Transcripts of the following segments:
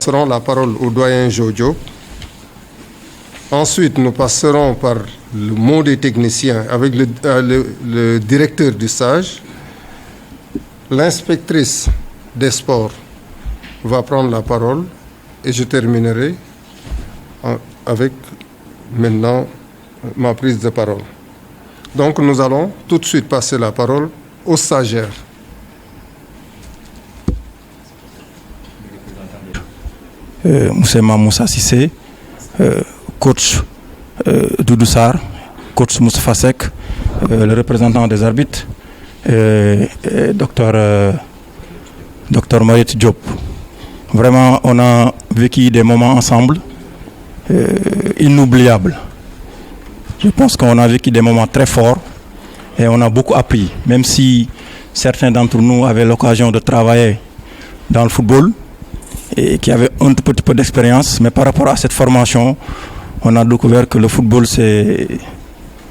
passerons la parole au doyen Jojo. Ensuite, nous passerons par le mot des techniciens avec le directeur du stage. L'inspectrice des sports va prendre la parole et je terminerai avec maintenant ma prise de parole. Donc nous allons tout de suite passer la parole aux stagiaires. Monsieur Moussa Sissé, coach Doudou Sarr, coach Moustapha Seck, le représentant des arbitres, docteur Mariette Diop. Vraiment, on a vécu des moments ensemble inoubliables. Je pense qu'on a vécu des moments très forts et on a beaucoup appris, même si certains d'entre nous avaient l'occasion de travailler dans le football et qui avaient un tout petit peu d'expérience, mais par rapport à cette formation, on a découvert que le football, c'est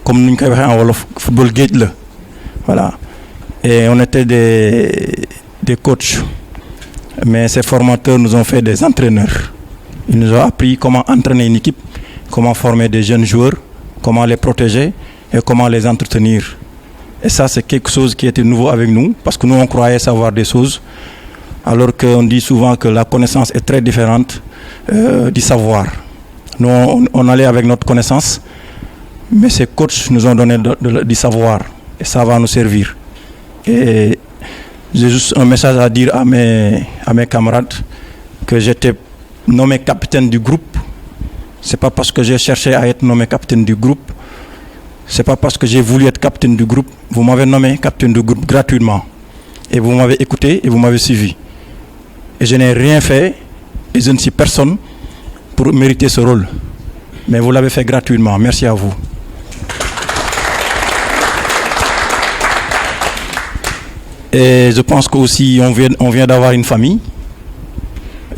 comme nous disons en wolof, football gate. Voilà. Et on était des coachs, mais ces formateurs nous ont fait des entraîneurs. Ils nous ont appris comment entraîner une équipe, comment former des jeunes joueurs, comment les protéger et comment les entretenir. Et ça, c'est quelque chose qui était nouveau avec nous, parce que nous, on croyait savoir des choses, alors qu'on dit souvent que la connaissance est très différente du savoir. Nous, on allait avec notre connaissance, mais ces coachs nous ont donné du savoir, et ça va nous servir. Et j'ai juste un message à dire à mes camarades, que j'étais nommé capitaine du groupe. C'est pas parce que j'ai cherché à être nommé capitaine du groupe, c'est pas parce que j'ai voulu être capitaine du groupe. Vous m'avez nommé capitaine du groupe gratuitement. Et vous m'avez écouté et vous m'avez suivi. Et je n'ai rien fait et je ne suis personne pour mériter ce rôle. Mais vous l'avez fait gratuitement. Merci à vous. Et je pense qu'aussi on vient d'avoir une famille.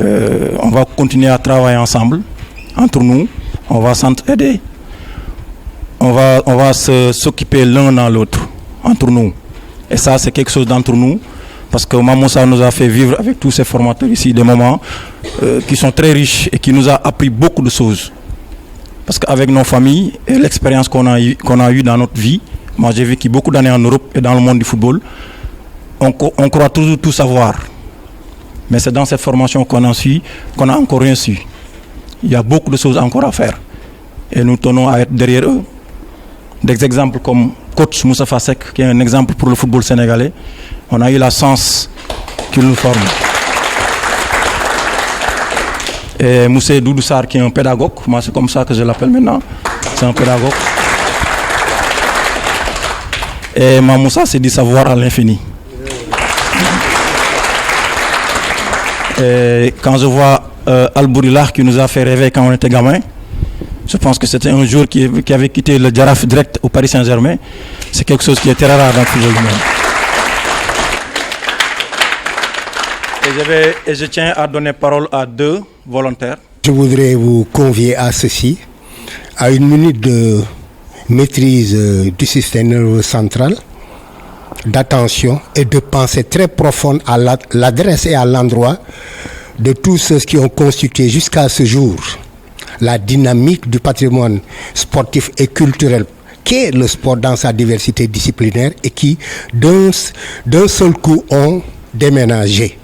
On va continuer à travailler ensemble, entre nous. On va s'entraider. On va s'occuper l'un dans l'autre, entre nous. Et ça, c'est quelque chose d'entre nous. Parce que Mamoussa nous a fait vivre avec tous ces formateurs ici des moments qui sont très riches et qui nous a appris beaucoup de choses. Parce qu'avec nos familles et l'expérience qu'on a eue dans notre vie, moi j'ai vécu beaucoup d'années en Europe et dans le monde du football, on croit toujours tout savoir. Mais c'est dans cette formation qu'on a encore rien su. Il y a beaucoup de choses encore à faire. Et nous tenons à être derrière eux. Des exemples comme coach Moustapha Seck, qui est un exemple pour le football sénégalais. On a eu la chance qu'il nous forme. Et Moussa Doudou Sarr, qui est un pédagogue, moi c'est comme ça que je l'appelle maintenant, c'est un pédagogue. Et Mamoussa, c'est du savoir à l'infini. Et quand je vois Al-Bourilah qui nous a fait rêver quand on était gamin, je pense que c'était un jour qui avait quitté le Djaraf direct au Paris Saint-Germain. C'est quelque chose qui est très rare dans le football du monde. Et je tiens à donner parole à 2 volontaires. Je voudrais vous convier à ceci, à une minute de maîtrise du système nerveux central, d'attention et de pensée très profonde à l'adresse et à l'endroit de tous ceux qui ont constitué jusqu'à ce jour la dynamique du patrimoine sportif et culturel qu'est le sport dans sa diversité disciplinaire et qui, d'un seul coup, ont déménagé.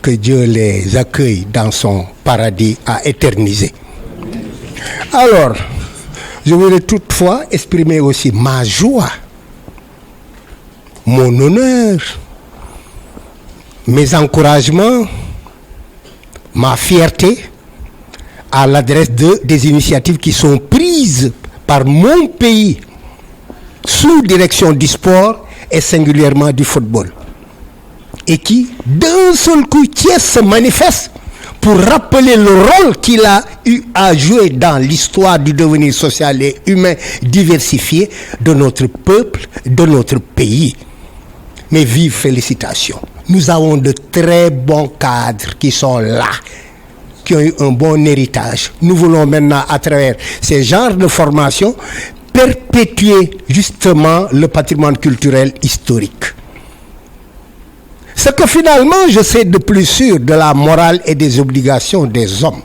Que Dieu les accueille dans son paradis à éterniser. Alors, je voudrais toutefois exprimer aussi ma joie, mon honneur, mes encouragements, ma fierté à l'adresse des initiatives qui sont prises par mon pays sous direction du sport et singulièrement du football. Et qui, d'un seul coup, se manifeste pour rappeler le rôle qu'il a eu à jouer dans l'histoire du devenir social et humain diversifié de notre peuple, de notre pays. Mais vive félicitations. Nous avons de très bons cadres qui sont là, qui ont eu un bon héritage. Nous voulons maintenant, à travers ces genres de formation, perpétuer justement le patrimoine culturel historique. Ce que finalement je sais de plus sûr de la morale et des obligations des hommes,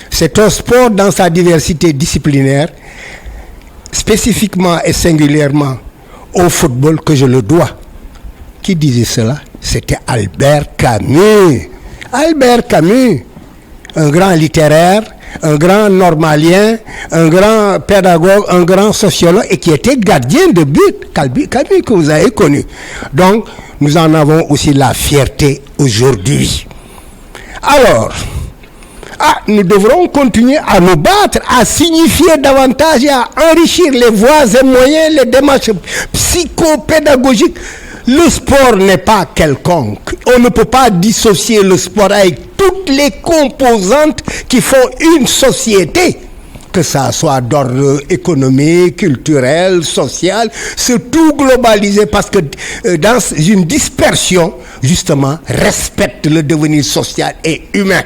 c'est un sport dans sa diversité disciplinaire, spécifiquement et singulièrement au football, que je le dois. Qui disait cela? C'était Albert Camus. Albert Camus, un grand littéraire, un grand normalien, un grand pédagogue, un grand sociologue et qui était gardien de but. Camus que vous avez connu. Donc, nous en avons aussi la fierté aujourd'hui. Alors, nous devrons continuer à nous battre, à signifier davantage et à enrichir les voies et moyens, les démarches psychopédagogiques. Le sport n'est pas quelconque. On ne peut pas dissocier le sport avec toutes les composantes qui font une société, que ça soit d'ordre économique, culturel, social, c'est tout globalisé parce que dans une dispersion, justement, respecte le devenir social et humain.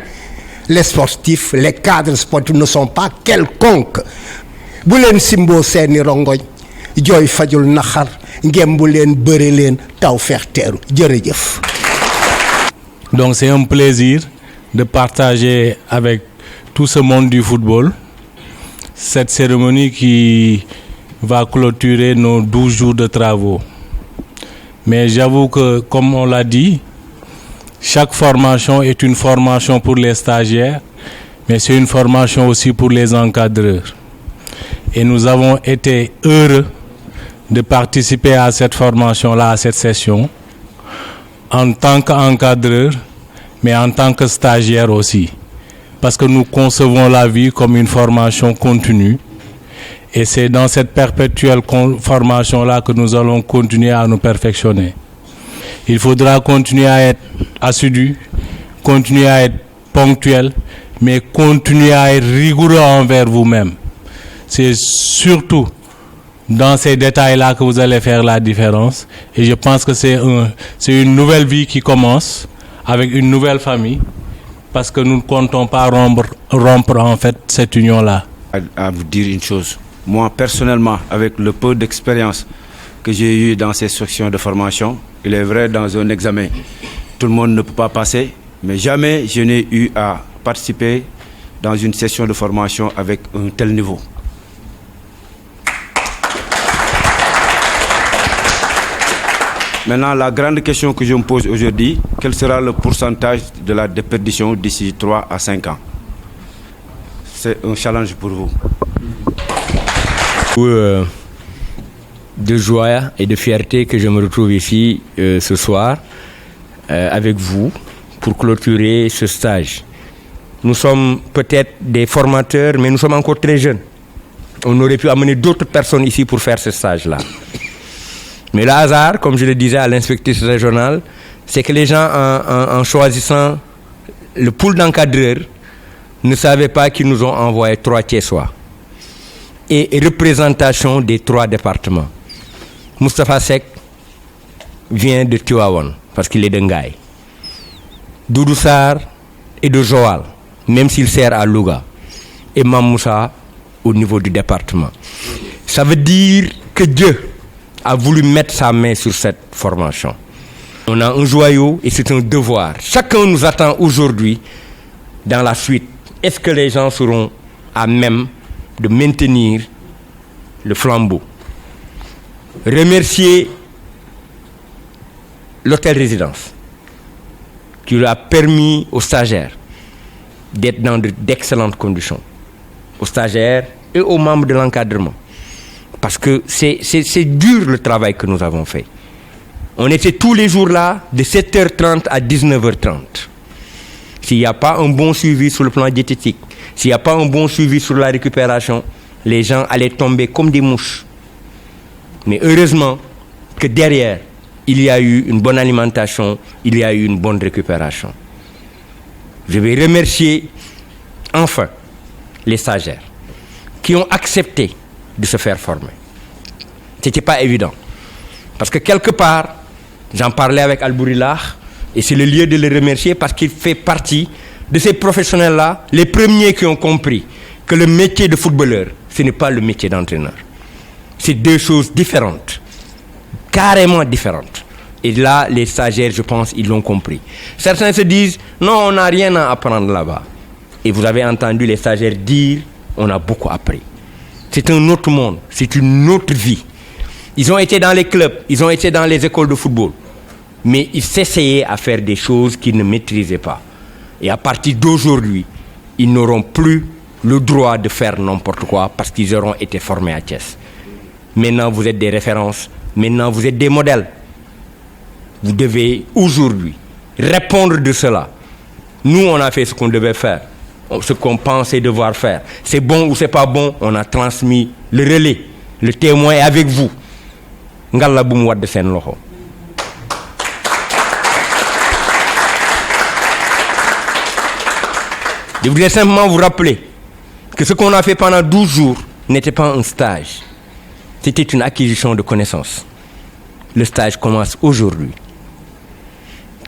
Les sportifs, les cadres sportifs ne sont pas quelconques. Boulen Simbo Seni Rongoy, Joy Fadjul Nakhar, Ngembulen Berelen, Tawfekh Teru. Djerejef. Donc c'est un plaisir de partager avec tout ce monde du football cette cérémonie qui va clôturer nos 12 jours de travaux. Mais j'avoue que, comme on l'a dit, chaque formation est une formation pour les stagiaires, mais c'est une formation aussi pour les encadreurs. Et nous avons été heureux de participer à cette formation-là, à cette session, en tant qu'encadreur, mais en tant que stagiaire aussi. Parce que nous concevons la vie comme une formation continue. Et c'est dans cette perpétuelle formation-là que nous allons continuer à nous perfectionner. Il faudra continuer à être assidu, continuer à être ponctuel, mais continuer à être rigoureux envers vous-même. C'est surtout dans ces détails-là que vous allez faire la différence. Et je pense que c'est une nouvelle vie qui commence avec une nouvelle famille, parce que nous ne comptons pas rompre en fait cette union-là. À vous dire une chose, moi personnellement, avec le peu d'expérience que j'ai eu dans ces sections de formation, il est vrai, dans un examen, tout le monde ne peut pas passer, mais jamais je n'ai eu à participer dans une session de formation avec un tel niveau. Maintenant, la grande question que je me pose aujourd'hui, quel sera le pourcentage de la déperdition d'ici 3 à 5 ans? C'est un challenge pour vous. De joie et de fierté que je me retrouve ici ce soir avec vous pour clôturer ce stage. Nous sommes peut-être des formateurs, mais nous sommes encore très jeunes. On aurait pu amener d'autres personnes ici pour faire ce stage-là. Mais le hasard, comme je le disais à l'inspectrice régionale, c'est que les gens, en choisissant le pool d'encadreurs, ne savaient pas qu'ils nous ont envoyé 3 Thiessois et représentation des 3 départements. Moustapha Seck vient de Tivaouane parce qu'il est de Ngaye. Doudou Sarr est de Joal, même s'il sert à Louga. Et Mamoussa au niveau du département. Ça veut dire que Dieu a voulu mettre sa main sur cette formation. On a un joyau et c'est un devoir. Chacun nous attend aujourd'hui dans la suite. Est-ce que les gens seront à même de maintenir le flambeau? Remercier l'hôtel-résidence qui lui a permis aux stagiaires d'être dans d'excellentes conditions, aux stagiaires et aux membres de l'encadrement. Parce que c'est dur le travail que nous avons fait. On était tous les jours là, de 7h30 à 19h30. S'il n'y a pas un bon suivi sur le plan diététique, s'il n'y a pas un bon suivi sur la récupération, les gens allaient tomber comme des mouches. Mais heureusement que derrière, il y a eu une bonne alimentation, il y a eu une bonne récupération. Je vais remercier enfin les stagiaires qui ont accepté de se faire former. Ce n'était pas évident. Parce que quelque part, j'en parlais avec Albourillah, et c'est le lieu de le remercier parce qu'il fait partie de ces professionnels-là, les premiers qui ont compris que le métier de footballeur, ce n'est pas le métier d'entraîneur. C'est 2 choses différentes, carrément différentes. Et là, les stagiaires, je pense, ils l'ont compris. Certains se disent, non, on n'a rien à apprendre là-bas. Et vous avez entendu les stagiaires dire, on a beaucoup appris. C'est un autre monde, c'est une autre vie. Ils ont été dans les clubs, ils ont été dans les écoles de football. Mais ils s'essayaient à faire des choses qu'ils ne maîtrisaient pas. Et à partir d'aujourd'hui, ils n'auront plus le droit de faire n'importe quoi parce qu'ils auront été formés à Thiès. Maintenant, vous êtes des références. Maintenant, vous êtes des modèles. Vous devez aujourd'hui répondre de cela. Nous, on a fait ce qu'on devait faire, ce qu'on pensait devoir faire. C'est bon ou c'est pas bon, on a transmis le relais. Le témoin est avec vous. Ngalla bu mu wadd seen loxo. Je voulais simplement vous rappeler que ce qu'on a fait pendant 12 jours n'était pas un stage. C'était une acquisition de connaissances. Le stage commence aujourd'hui.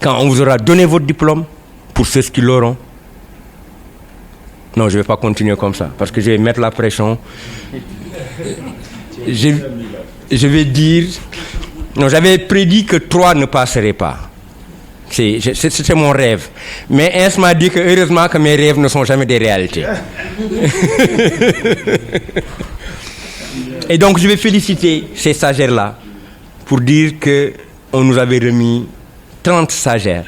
Quand on vous aura donné votre diplôme, pour ceux qui l'auront. Non, je ne vais pas continuer comme ça, parce que je vais mettre la pression. Je vais dire... Non, j'avais prédit que 3 ne passeraient pas. C'était mon rêve. Mais Ernst m'a dit que heureusement que mes rêves ne sont jamais des réalités. Et donc je vais féliciter ces stagiaires-là pour dire qu'on nous avait remis 30 stagiaires.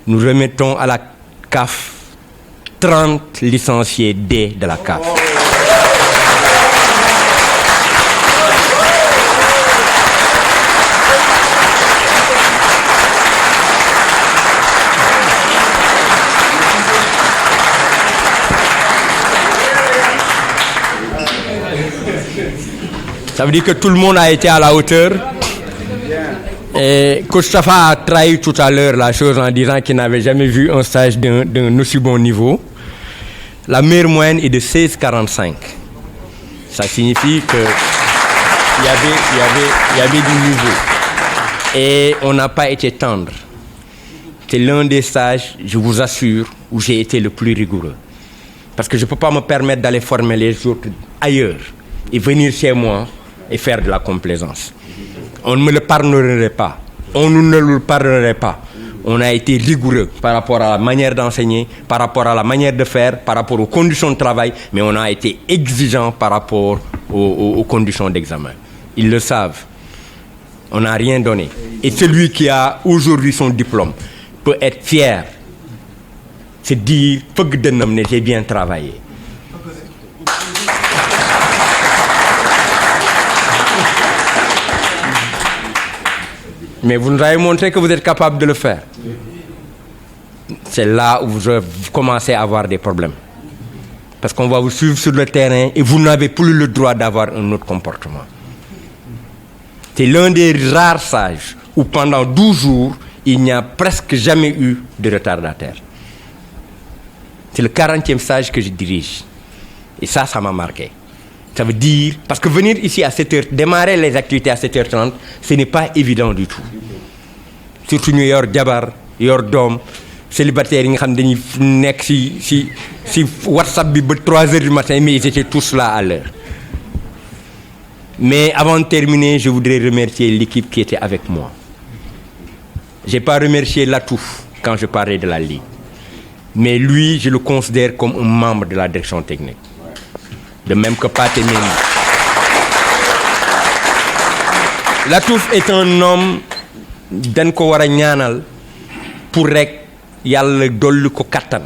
Nous remettons à la CAF 30 licenciés D de la CAF. Ça veut dire que tout le monde a été à la hauteur. Et Coach Tafa a trahi tout à l'heure la chose en disant qu'il n'avait jamais vu un stage d'un aussi bon niveau. La meilleure moyenne est de 16,45. Ça signifie qu'il y avait du niveau. Et on n'a pas été tendre. C'est l'un des stages, je vous assure, où j'ai été le plus rigoureux. Parce que je ne peux pas me permettre d'aller former les autres ailleurs et venir chez moi et faire de la complaisance. On ne me le pardonnerait pas. On ne le pardonnerait pas. On a été rigoureux par rapport à la manière d'enseigner, par rapport à la manière de faire, par rapport aux conditions de travail, mais on a été exigeant par rapport aux conditions d'examen. Ils le savent. On n'a rien donné. Et celui qui a aujourd'hui son diplôme peut être fier. C'est dire, j'ai bien travaillé. Mais vous nous avez montré que vous êtes capable de le faire. C'est là où vous commencez à avoir des problèmes. Parce qu'on va vous suivre sur le terrain et vous n'avez plus le droit d'avoir un autre comportement. C'est l'un des rares stages où pendant 12 jours, il n'y a presque jamais eu de retardataire. C'est le 40e stage que je dirige. Et ça m'a marqué. Ça veut dire, parce que venir ici à 7h, démarrer les activités à 7h30, ce n'est pas évident du tout. Surtout nous, yor jabar, yor dom, célibataires, ils sont si WhatsApp bi 3h du matin, mais ils étaient tous là à l'heure. Mais avant de terminer, je voudrais remercier l'équipe qui était avec moi. Je n'ai pas remercié Latouf quand je parlais de la Ligue. Mais lui, je le considère comme un membre de la direction technique. De même que Pat et Méni. Latouf est un homme dañ ko war a ñaanal pour rek yàlla dolli ko kattan.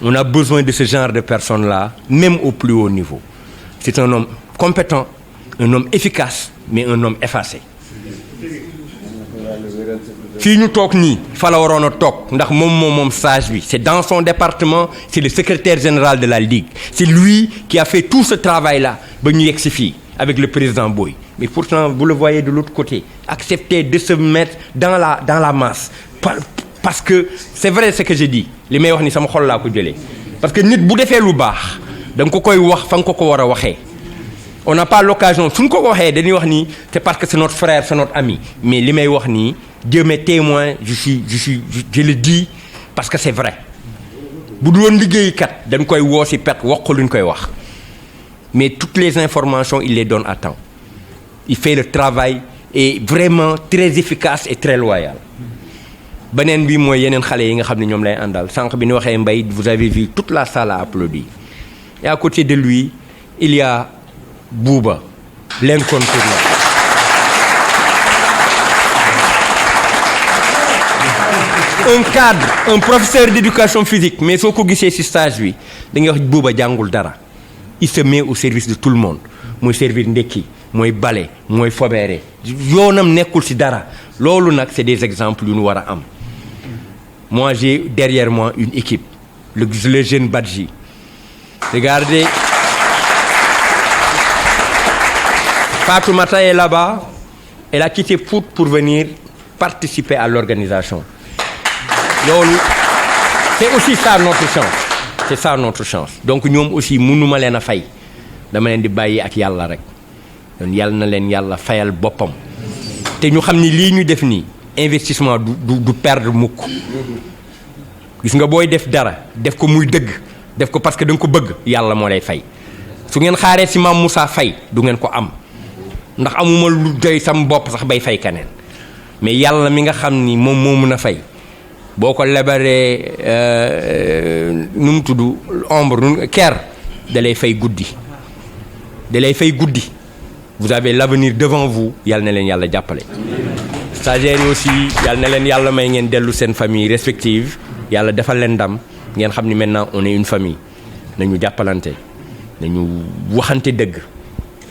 On a besoin de ce genre de personnes-là, même au plus haut niveau. C'est un homme compétent, un homme efficace, mais un homme effacé. fii ñu toog nii fa la waroon a toog ndax moom sage bi c'est dans son département, c'est le secrétaire général de la Ligue, c'est lui qui a fait tout ce travail là ba ñu yegg si fii avec le président Boy. Mais pourtant vous le voyez de l'autre côté, accepter de se mettre dans la masse parce que c'est vrai ce que je dis li may wax ni sama xol laa ko jëlee parce que nit bu defee lu baax da nga ko koy wax fa nga ko war a waxee. On n'a pas l'occasion suñ ko waxee dañuy wax ni c'est parce que c'est notre frère, c'est notre ami, mais li may wax nii Dieu m'est témoin, je le dis parce que c'est vrai. Bu dul woon liggéeykat dañ koy woo si pet wax ko luñ koy wax. Mais toutes les informations il les donne à temps. Il fait le travail et vraiment très efficace et très loyal. beneen bi mooy yeneen xale yi nga xam ne ñoom lay àndal sànq bi ñu waxee Mbaye vous avez vu toute la salle a applaudi et à côté de lui il y a Bouba l'incontournable. Un cadre, un professeur d'éducation physique mais soo ko gisee ci stage bi da ngay wax Bouba jàngul dara il se met au service de tout le monde mooy servir ndekki mooy bale mooy fobeere yoonam nekkul ci dara loolu nag c'est des exemples yu ñu war a am. Moi j'ai derrière moi une équipe le jeune Badji regardez Fatoumata est là-bas elle a quitté Pout pour venir participer à l'organisation. loolu c'est aussi ça notre chance c'est ça notre chance donc ñoom aussi mënuma leen a fay dama leen di bàyyi ak yàlla rek donc yàlla na leen yàlla fayal boppam te ñu xam ni lii ñu def nii investissement du perdre mukk gis nga booy def dara def ko muy dëgg def ko parce que da nga ko bëgg yàlla moo lay fay su ngeen xaaree ci Mame Moussa fay du ngeen ko am ndax amuma lu doy sam bopp sax bay fay keneen mais yàlla mi nga xam ni moom moo mën a fay boo ko lebaree nu mu tudd ombre ker da lay fay guddi vous avez l'avenir devant vous yàlla na leen yàlla jàppale stagiaires yi aussi yàlla na leen yàlla may ngeen dellu seen famille respective yàlla defal leen ndam ngeen xam ni maintenant on est une famille nañu jàppalante nañu waxante dëgg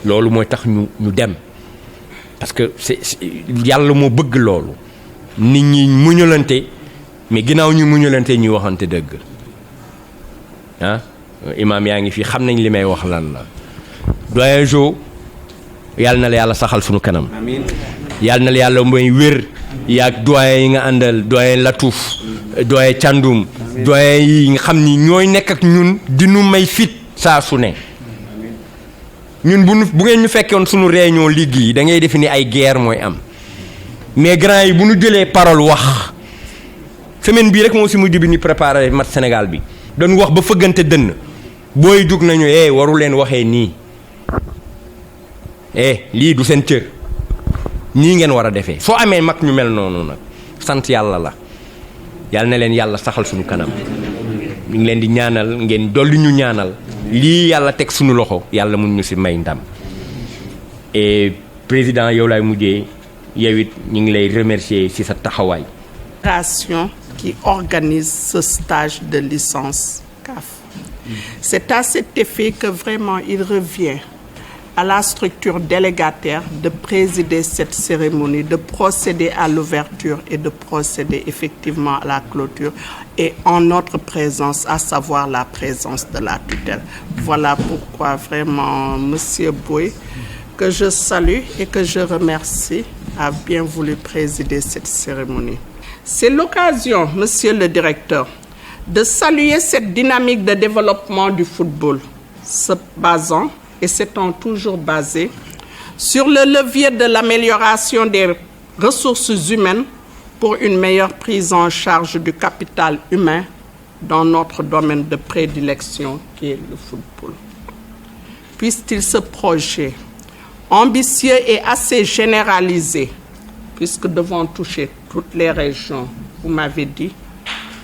loolu mooy tax ñu dem parce que c'est yàlla moo bëgg loolu nit ñi muñalante mais ginnaaw ñu muñalante ñuy waxante dëgg ah imaam yaa ngi fii xam nañ li may wax lan la doyen Jo yàlla na la yàlla saxal suñu kanam yàlla na la yàlla mooy wér yaag doyen yi nga àndal doyen Latouf doyen Thiandoum doyen yi nga xam ni ñooy nekk ak ñun di nu may fit saa su ne ñun bu ngeen ñu fekkoon suñu réunion liggéey da ngay defe ni ay guerre mooy am mais grand yi bu ñu jëlee parole wax semaine bii rek moo si mujj bi ñu préparé match Sénégal bi doon wax ba fëggante dënn booy jug nañu waru leen waxee nii lii du seen cër nii ngeen war a defee soo amee mag ñu mel noonu nag sant yàlla la yàlla na leen yàlla saxal suñu kanam ñu ngi leen di ñaanal ngeen dolli ñu ñaanal lii yàlla teg suñu loxo yàlla mun ñu si may ndam et président yow laay mujjee yow it ñu ngi lay remercier ci sa taxawaay. Qui organise ce stage de licence CAF. C'est à cet effet que vraiment il revient à la structure délégataire de présider cette cérémonie, de procéder à l'ouverture et de procéder effectivement à la clôture et en notre présence, à savoir la présence de la tutelle. Voilà pourquoi vraiment Monsieur Boye, que je salue et que je remercie, a bien voulu présider cette cérémonie. C'est l'occasion, Monsieur le Directeur, de saluer cette dynamique de développement du football, se basant et s'étant toujours basé sur le levier de l'amélioration des ressources humaines pour une meilleure prise en charge du capital humain dans notre domaine de prédilection qui est le football. Puisse-t-il ce projet ambitieux et assez généralisé, puisque devant toucher toutes les régions, vous m'avez dit,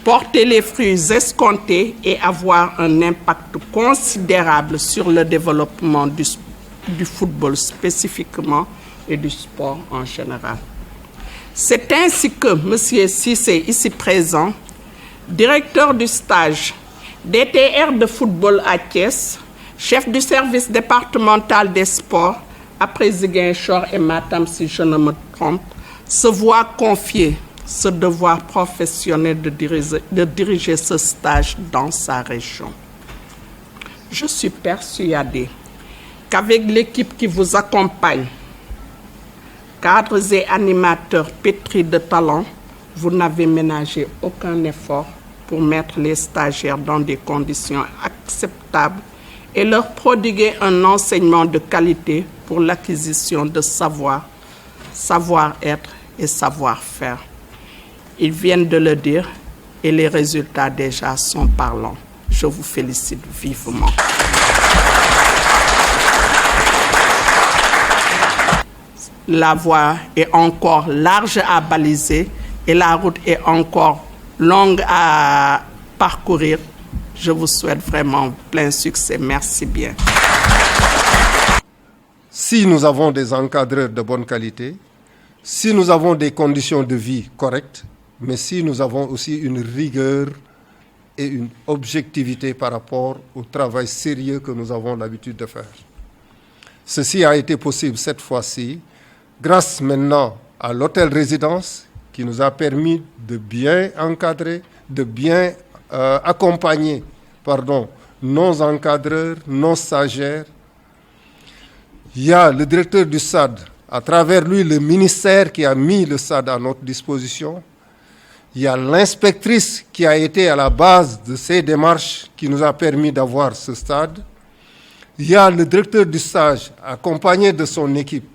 porter les fruits escomptés et avoir un impact considérable sur le développement du football spécifiquement et du sport en général. C'est ainsi que M. Cissé, ici présent, directeur du stage DTR de football à Thiès, chef du service départemental des sports, après Ziguinchor et Matam si je ne me trompe, se voit confier ce devoir professionnel de diriger ce stage dans sa région. Je suis persuadée qu'avec l'équipe qui vous accompagne, cadres et animateurs pétris de talent, vous n'avez ménagé aucun effort pour mettre les stagiaires dans des conditions acceptables et leur prodiguer un enseignement de qualité pour l'acquisition de savoir-être et savoir-faire. Ils viennent de le dire et les résultats déjà sont parlants. Je vous félicite vivement. la voie est encore large à baliser et la route est encore longue à parcourir. Je vous souhaite vraiment plein succès. Merci bien. Si nous avons des encadreurs de bonne qualité, si nous avons des conditions de vie correctes, mais si nous avons aussi une rigueur et une objectivité par rapport au travail sérieux que nous avons l'habitude de faire. Ceci a été possible cette fois-ci grâce maintenant à l'hôtel-résidence qui nous a permis de bien encadrer, de bien accompagner nos encadreurs, nos stagiaires. Il y a le directeur du SAD, à travers lui le ministère qui a mis le SAD à notre disposition. Il y a l'inspectrice qui a été à la base de ces démarches qui nous a permis d'avoir ce stade. Il y a le directeur du stage accompagné de son équipe,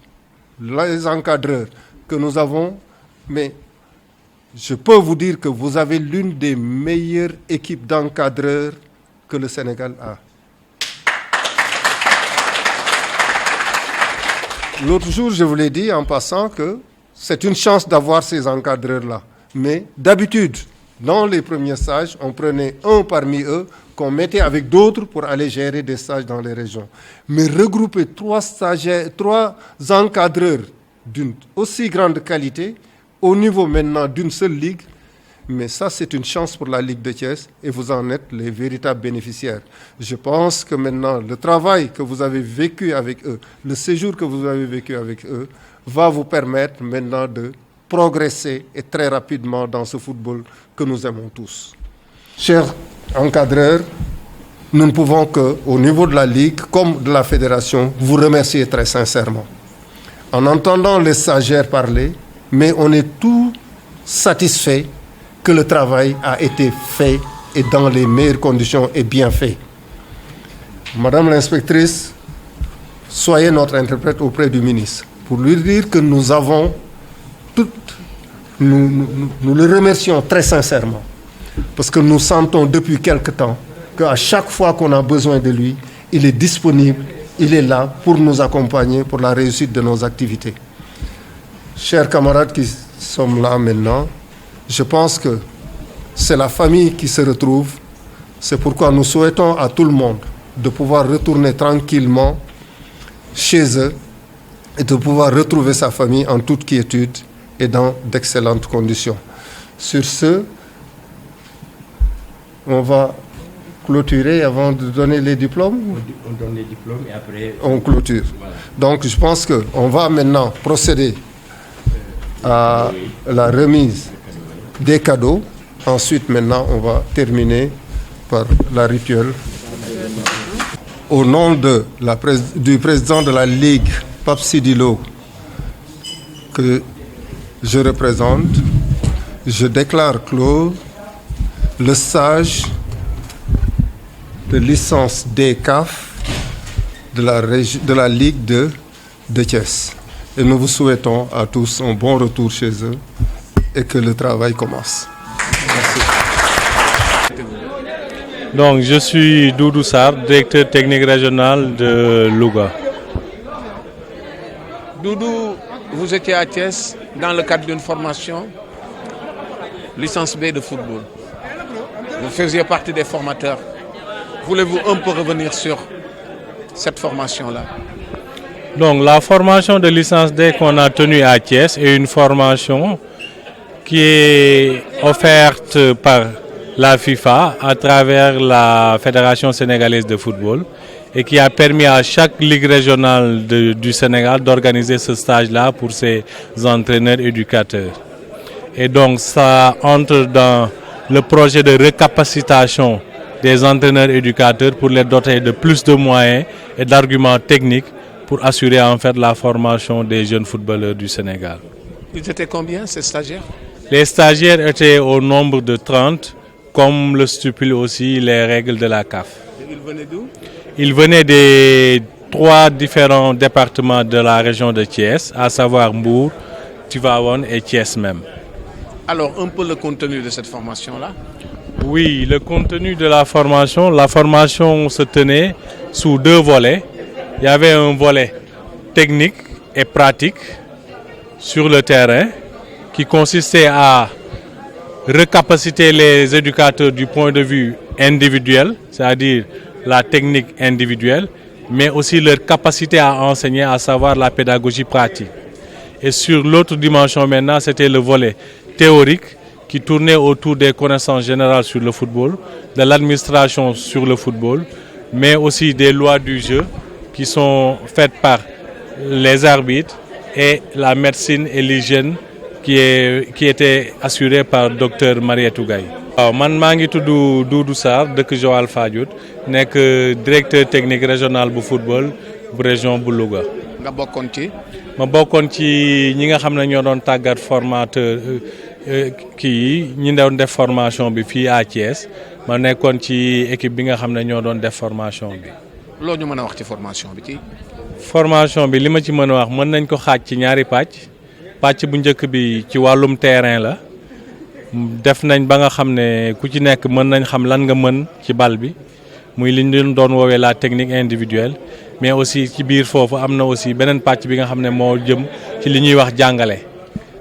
les encadreurs que nous avons, mais je peux vous dire que vous avez l'une des meilleures équipes d'encadreurs que le Sénégal a. L'autre jour, je vous l'ai dit en passant que c'est une chance d'avoir ces encadreurs-là. Mais d'habitude, dans les premiers stages, on prenait un parmi eux qu'on mettait avec d'autres pour aller gérer des stages dans les régions. Mais regrouper 3 encadreurs d'une aussi grande qualité, au niveau maintenant d'une seule ligue, mais ça c'est une chance pour la Ligue de Thiès et vous en êtes les véritables bénéficiaires. Je pense que maintenant, le travail que vous avez vécu avec eux, le séjour que vous avez vécu avec eux, va vous permettre maintenant de progresser et très rapidement dans ce football que nous aimons tous. Chers encadreurs, nous ne pouvons qu'au niveau de la Ligue comme de la Fédération vous remercier très sincèrement. En entendant les stagiaires parler, mais on est tout satisfait que le travail a été fait et dans les meilleures conditions et bien fait. Madame l'inspectrice, soyez notre interprète auprès du ministre pour lui dire que nous avons nous le remercions très sincèrement parce que nous sentons depuis quelque temps qu'à chaque fois qu'on a besoin de lui, il est disponible, il est là pour nous accompagner pour la réussite de nos activités. Chers camarades qui sont là maintenant, je pense que c'est la famille qui se retrouve. C'est pourquoi nous souhaitons à tout le monde de pouvoir retourner tranquillement chez eux et de pouvoir retrouver sa famille en toute quiétude et dans d'excellentes conditions. Sur ce, on va clôturer avant de donner les diplômes. On donne les diplômes et après... On clôture. Voilà. Donc je pense qu'on va maintenant procéder à la remise des cadeaux. Ensuite, maintenant, on va terminer par la rituelle. Au nom du président de la Ligue, Pape Sidi Lo, que je représente, je déclare clos le stage de licence DCAF de la Ligue de Thiès. Et nous vous souhaitons à tous un bon retour chez eux et que le travail commence. Merci. Donc, je suis Doudou Sarr, directeur technique régional de Louga. Doudou, vous étiez à Thiès dans le cadre d'une formation licence B de football. Vous faisiez partie des formateurs. Voulez-vous un peu revenir sur cette formation-là? Donc, la formation de licence D qu'on a tenue à Thiès est une formation qui est offerte par la FIFA à travers la Fédération sénégalaise de football et qui a permis à chaque ligue régionale du Sénégal d'organiser ce stage-là pour ses entraîneurs éducateurs. Et donc ça entre dans le projet de recapacitation des entraîneurs éducateurs pour les doter de plus de moyens et d'arguments techniques pour assurer en fait la formation des jeunes footballeurs du Sénégal. Ils étaient combien ces stagiaires? Les stagiaires étaient au nombre de 30, comme le stipulent aussi les règles de la CAF. Et ils venaient d'où? Ils venaient des 3 différents départements de la région de Thiès, à savoir Mbour, Tivaouane et Thiès même. Alors, un peu le contenu de cette formation-là? Oui, le contenu de la formation se tenait sous 2 volets. Il y avait un volet technique et pratique sur le terrain qui consistait à recapaciter les éducateurs du point de vue individuel, c'est-à-dire la technique individuelle, mais aussi leur capacité à enseigner, à savoir la pédagogie pratique. Et sur l'autre dimension maintenant, c'était le volet théorique qui tournait autour des connaissances générales sur le football, de l'administration sur le football, mais aussi des lois du jeu qui sont faites par les arbitres et la médecine et l'hygiène qui était assurée par docteur Marietou Gaye. waaw man maa ngi tudd Doudou Sarr dëkk Joal Fadiouth nekk directeur technique régional bu football bu région bu Louga. nga bokkoon ci. ma bokkoon ci ñi nga xam ne ñoo doon tàggat formateur kii ñi doon def formation bi fii à Thiès ma nekkoon ci équipe bi nga xam ne ñoo doon def formation bi. loo ñu mën a wax ci formation bi ci. formation bi li ma ci mën a wax mën nañ ko xaaj ci ñaari pàcc bu njëkk bi ci wàllum terrain la def nañ ba nga xam ne ku ci nekk mën nañ xam lan nga mën ci bal bi muy li ñu doon woowee la technique individuelle mais aussi ci biir foofu am na aussi beneen pàcc bi nga xam ne moo jëm ci li ñuy wax jàngale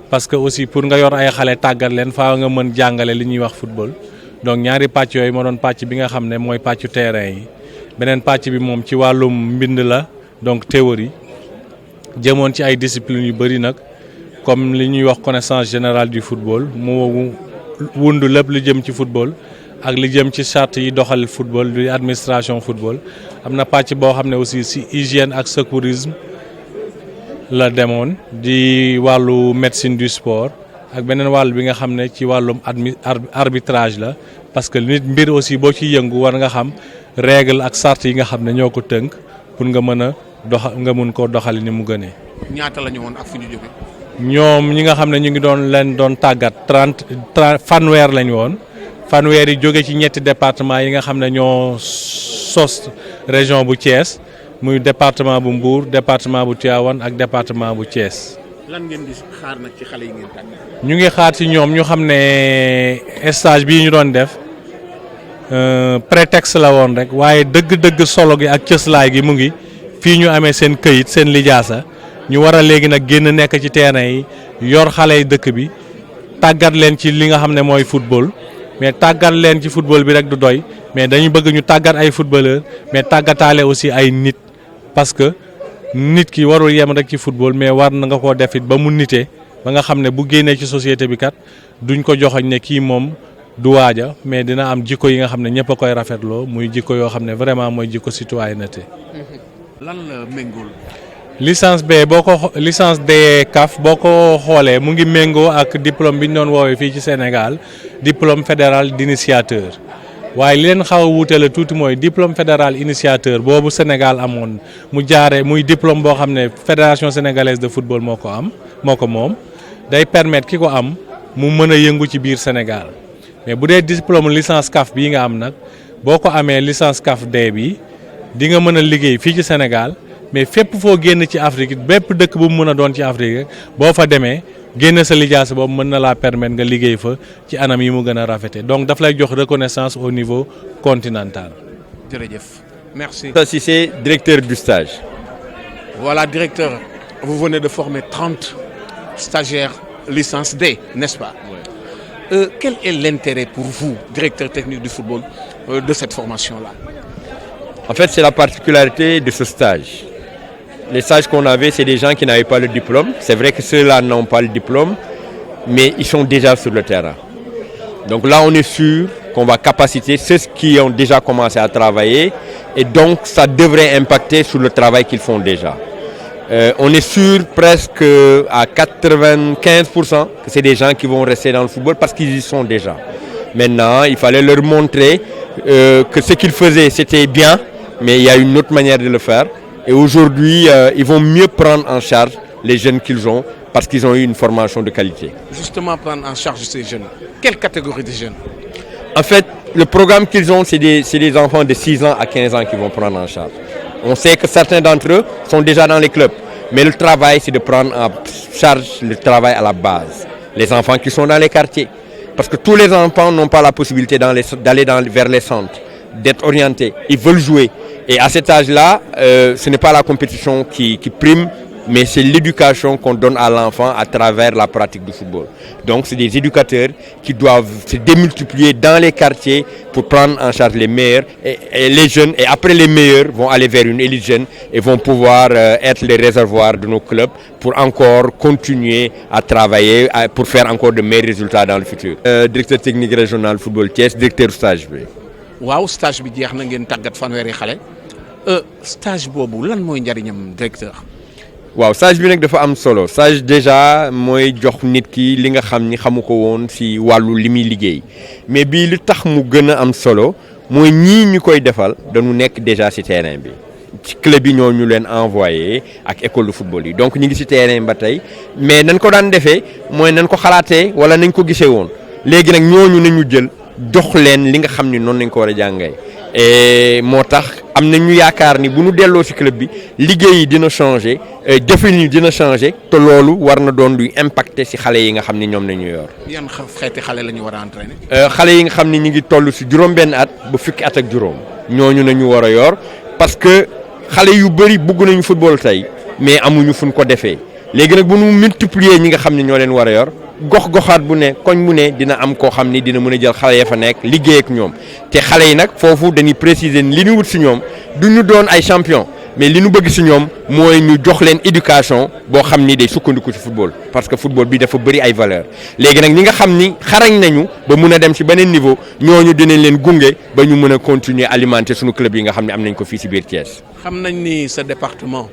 parce que aussi pour nga yor ay xale tàggat leen faa nga mën jàngale li ñuy wax football donc ñaari pàcc yooyu moo doon pàcc bi nga xam ne mooy pàccu terrain yi beneen pàcc bi moom ci wàllum mbind la donc théorie jëmoon ci ay disciplines yu bëri nag comme li ñuy wax connaissance générale du football mu wundu lépp lu jëm ci football ak li jëm ci charte yi doxal football du administration football am na pàcc boo xam ne aussi si hygiène ak secourisme la demoon di wàllu médecine du sport ak beneen wàll bi nga xam ne ci wàllum arbitrage la parce que nit mbir aussi boo ciy yëngu war nga xam règle ak charte yi nga xam ne ñoo ko tënk pour nga mën a nga mun koo doxali ni mu gënee. ñaata la ñu woon ak fu ñu jóge. ñoom ñi nga xam ne ñu ngi doon tàggat 30 fanweer lañu woon fanweer yi jóge ci ñetti département yi nga xam ne ñoo sos région bu Thiès muy département bu Mbour département bu Tivaouane ak département bu Thiès. lan ngeen di xaar nag ci xale yi ngeen tàggat. ñu ngi xaar ci ñoom ñu xam ne stage bii ñu doon def prétexte la woon rek waaye dëgg-dëgg solo gi ak cëslaay gi mu ngi fii ñu amee seen këyit seen lijaasa ñu war a léegi nag génn nekk ci terrain yi yor xale yi dëkk bi tàggat leen ci li nga xam ne mooy football mais tàggat leen ci football bi rek du doy mais dañu bëgg ñu tàggat ay footballeur mais tàggataale aussi ay nit parce que nit ki warul yem rek ci football mais war na nga koo def it ba mu nite ba nga xam ne bu génnee ci société bi kat duñ ko joxoñ ne kii moom du waaja mais dina am jikko yi nga xam ne ñëpp a koy rafetloo muy jikko yoo xam ne vraiment mooy jikko citoyenneté. lan la méngool. licence B licence D CAF boo ko xoolee mu ngi méngoo ak diplôme bi ñu doon woowee fii ci Sénégal diplôme fédéral d'initiateur waaye li leen xaw a wuutale tuuti mooy diplôme fédéral initiateur boobu Sénégal amoon mu jaaree muy diplôme boo xam ne fédération sénégalaise de football moo ko moom day permettre ki ko am mu mën a yëngu ci biir Sénégal mais bu dee diplôme licence CAF bii nga am nag boo ko amee licence CAF D bi di nga mën a liggéey fii ci Sénégal. mais fépp foo génn ci Afrique bépp dëkk bu mu mën a doon ci Afrique rek boo fa demee génn sa lijaasa boobu mën na laa permettre nga liggéey fa ci anam yi mu gën a rafete donc daf lay jox reconnaissance au niveau continental. jërëjëf merci. Cissé, directeur du stage. Voilà, directeur, vous venez de former 30 stagiaires licence D, n'est-ce pas? Ouais. Quel est l'intérêt pour vous, directeur technique du football, de cette formation-là? En fait, c'est la particularité de ce stage. Les stages qu'on avait, c'est des gens qui n'avaient pas le diplôme. C'est vrai que ceux-là n'ont pas le diplôme, mais ils sont déjà sur le terrain. Donc là, on est sûr qu'on va capaciter ceux qui ont déjà commencé à travailler et donc ça devrait impacter sur le travail qu'ils font déjà. On est sûr presque à 95% que c'est des gens qui vont rester dans le football parce qu'ils y sont déjà. Maintenant, il fallait leur montrer que ce qu'ils faisaient, c'était bien, mais il y a une autre manière de le faire. Et aujourd'hui, ils vont mieux prendre en charge les jeunes qu'ils ont parce qu'ils ont eu une formation de qualité. Justement, prendre en charge ces jeunes. Quelle catégorie de jeunes? En fait, le programme qu'ils ont, c'est des enfants de 6 ans à 15 ans qui vont prendre en charge. On sait que certains d'entre eux sont déjà dans les clubs. Mais le travail, c'est de prendre en charge le travail à la base. Les enfants qui sont dans les quartiers. Parce que tous les enfants n'ont pas la possibilité d'aller vers les centres, d'être orientés. Ils veulent jouer. Et à cet âge-là, ce n'est pas la compétition qui prime, mais c'est l'éducation qu'on donne à l'enfant à travers la pratique du football. Donc c'est des éducateurs qui doivent se démultiplier dans les quartiers pour prendre en charge les meilleurs et les jeunes, et après les meilleurs vont aller vers une élite jeune et vont pouvoir être les réservoirs de nos clubs pour encore continuer à travailler pour faire encore de meilleurs résultats dans le futur. Directeur technique régional football Thiès, directeur stage bi. waaw stage bi jeex na ngeen tàggat fanweeri xale stage boobu lan mooy njariñam directeur. waaw stage bi nag dafa am solo stage déjà mooy jox nit ki li nga xam ni xamu ko woon ci wàllu li muy liggéey mais bii li tax mu gën a am solo mooy ñii ñu koy defal dañu nekk déjà ci terrain bi ci club yi ñoo ñu leen envoyé ak école de football yi donc ñu ngi ci terrain ba tey mais nañ ko daan defee mooy nañ ko xalaatee walla nañ ko gisee woon léegi nag ñooñu nañu jël jox leen li nga xam ni noonu nañ ko war a jàngee et moo tax am na ñu yaakaar ni bu ñu delloo ci club bi liggéey yi dina changer jëfin yi dina changer te loolu war na doon luy impacter ci xale yi nga xam ni ñoom nañu yor. yan xeeti xale la ñu war a entraîner. xale yi nga xam ni ñu ngi toll ci juróom-benn at ba fukki at ak juróom ñooñu nañu war a yor parce que xale yu bëri bugg nañu football tey mais amuñu fu ñu ko defee léegi nag bu ñu multiplier ñi nga xam ni ñoo leen war a yor. gox-goxaat bu ne koñ bu ne dina am koo xam ni dina mën a jël xale ya fa nekk liggéey ak ñoom te xale yi nag foofu dañuy préciser li ñu wut ci ñoom du ñu doon ay champion mais li ñu bëgg ci ñoom mooy ñu jox leen éducation boo xam ni day sukkandiku ci football parce que football bi dafa bëri ay valeur léegi nag ñi nga xam ni xarañ nañu ba mun a dem ci beneen niveau ñooñu dinañ leen gunge ba ñu mën a continuer alimenter suñu club yi nga xam ne am nañ ko fii ci biir Thiès. xam nañ ni sa département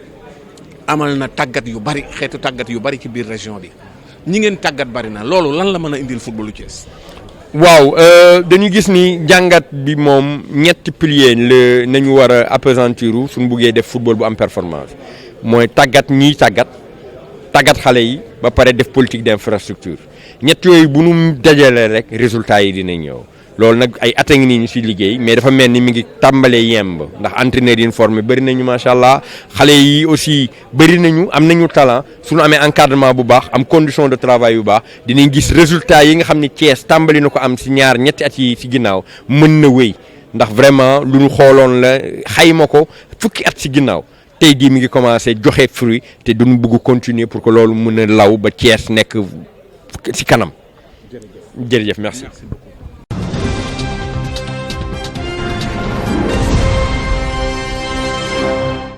amal na tàggat yu bari xeetu tàggat yu bari ci biir région bi. ñi ngeen tàggat bari na loolu lan la mën a indil footballu Thiès. waaw dañu gis ni jàngat bi moom ñetti piliers la nañu war a appesantir suñu buggee def football bu am performance mooy tàggat ñiy tàggat xale yi ba pare def politique d'infrastructure ñett yooyu bu nu dajalee rek résultats yi dina ñëw loolu nag ay at a ngi nii ñu ci liggéey mais dafa mel ni mi ngi tàmbalee yemb ndax entraîneurs yi formé bëri nañu macha allah xale yi aussi bëri nañu am nañu talent suñu amee encadrement bu baax am condition de travail yu baax dinañ gis résultats yi nga xam ni Thiès tàmbali na ko am ci ñetti at yi ci ginnaaw mën na wéy ndax vraiment lu ñu xooloon la xayma ko fukki at ci ginnaaw tey jii mi ngi commencé joxe fruit te duñu bëgg continuer pour que loolu mën a law ba Thiès nekk ci kanam. jërëjëf merci.